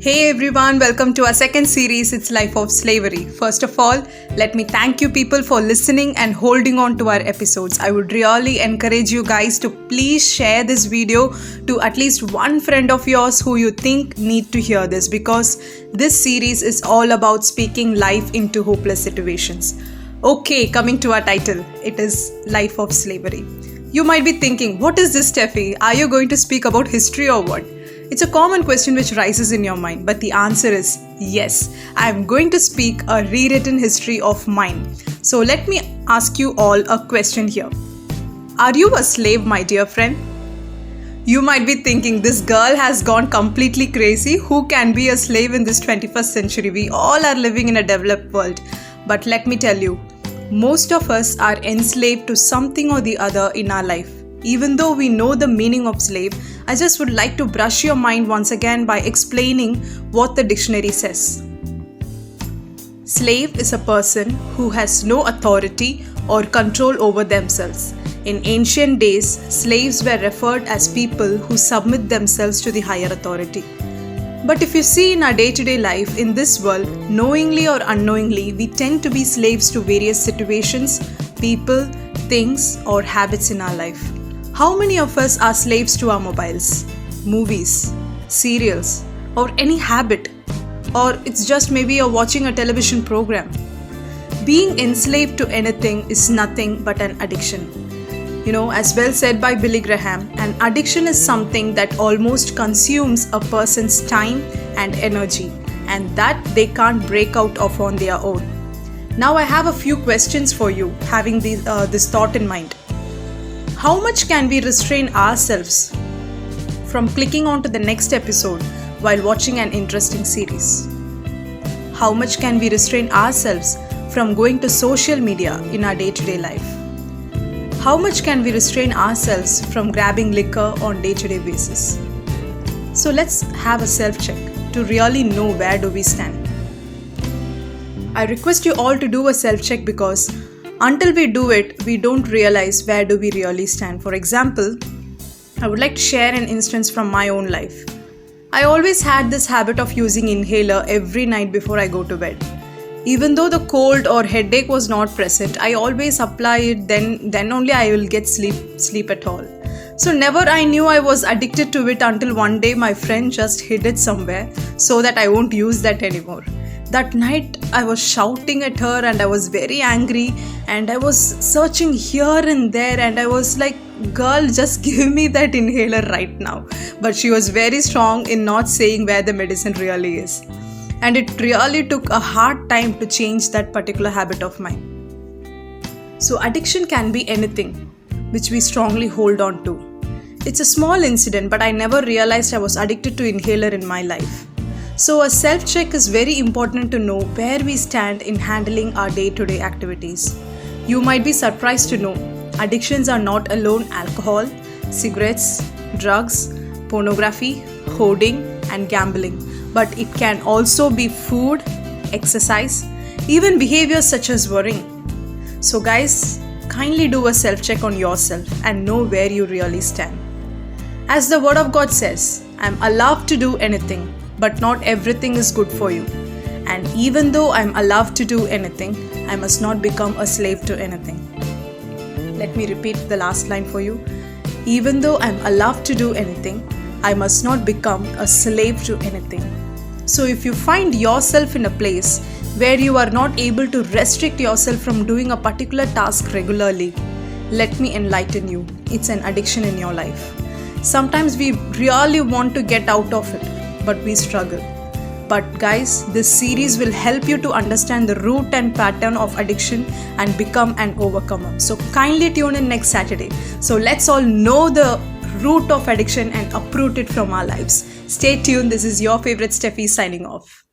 Hey everyone, welcome to our second series, It's Life of Slavery. First of all, let me thank you people for listening and holding on to our episodes. I would really encourage you guys to please share this video to at least one friend of yours who you think need to hear this, because this series is all about speaking life into hopeless situations. Okay, coming to our title, it is Life of Slavery. You might be thinking, what is this, Steffi? Are you going to speak about history or what? It's a common question which rises in your mind, but the answer is yes. I am going to speak a rewritten history of mine. So let me ask you all a question here. Are you a slave, my dear friend? You might be thinking, this girl has gone completely crazy. Who can be a slave in this 21st century? We all are living in a developed world. But let me tell you, most of us are enslaved to something or the other in our life. Even though we know the meaning of slave, I just would like to brush your mind once again by explaining what the dictionary says. Slave is a person who has no authority or control over themselves. In ancient days, slaves were referred as people who submit themselves to the higher authority. But if you see in our day-to-day life in this world, knowingly or unknowingly, we tend to be slaves to various situations, people, things, or habits in our life. How many of us are slaves to our mobiles, movies, serials, or any habit? Or it's just maybe you're watching a television program. Being enslaved to anything is nothing but an addiction. As well said by Billy Graham, an addiction is something that almost consumes a person's time and energy, and that they can't break out of on their own. Now I have a few questions for you, having this thought in mind. How much can we restrain ourselves from clicking on to the next episode while watching an interesting series? How much can we restrain ourselves from going to social media in our day-to-day life? How much can we restrain ourselves from grabbing liquor on day-to-day basis? So let's have a self-check to really know where do we stand. I request you all to do a self-check because until we do it, we don't realize where do we really stand. For example, I would like to share an instance from my own life. I always had this habit of using inhaler every night before I go to bed. Even though the cold or headache was not present, I always apply it, then only I will get sleep at all. So never I knew I was addicted to it until one day my friend just hid it somewhere so that I won't use that anymore. That night I was shouting at her and I was very angry and I was searching here and there and I was like, girl, just give me that inhaler right now. But she was very strong in not saying where the medicine really is. And it really took a hard time to change that particular habit of mine. So addiction can be anything which we strongly hold on to. It's a small incident, but I never realized I was addicted to inhaler in my life. So a self-check is very important to know where we stand in handling our day-to-day activities. You might be surprised to know addictions are not alone alcohol, cigarettes, drugs, pornography, hoarding, and gambling. But it can also be food, exercise, even behaviors such as worrying. So guys, kindly do a self-check on yourself and know where you really stand. As the word of God says, I'm allowed to do anything, but not everything is good for you. And even though I'm allowed to do anything, I must not become a slave to anything. Let me repeat the last line for you. Even though I'm allowed to do anything, I must not become a slave to anything. So if you find yourself in a place where you are not able to restrict yourself from doing a particular task regularly, let me enlighten you. It's an addiction in your life. Sometimes we really want to get out of it, but we struggle. But guys, this series will help you to understand the root and pattern of addiction and become an overcomer. So kindly tune in next Saturday. So let's all know the root of addiction and uproot it from our lives. Stay tuned. This is your favorite Steffi signing off.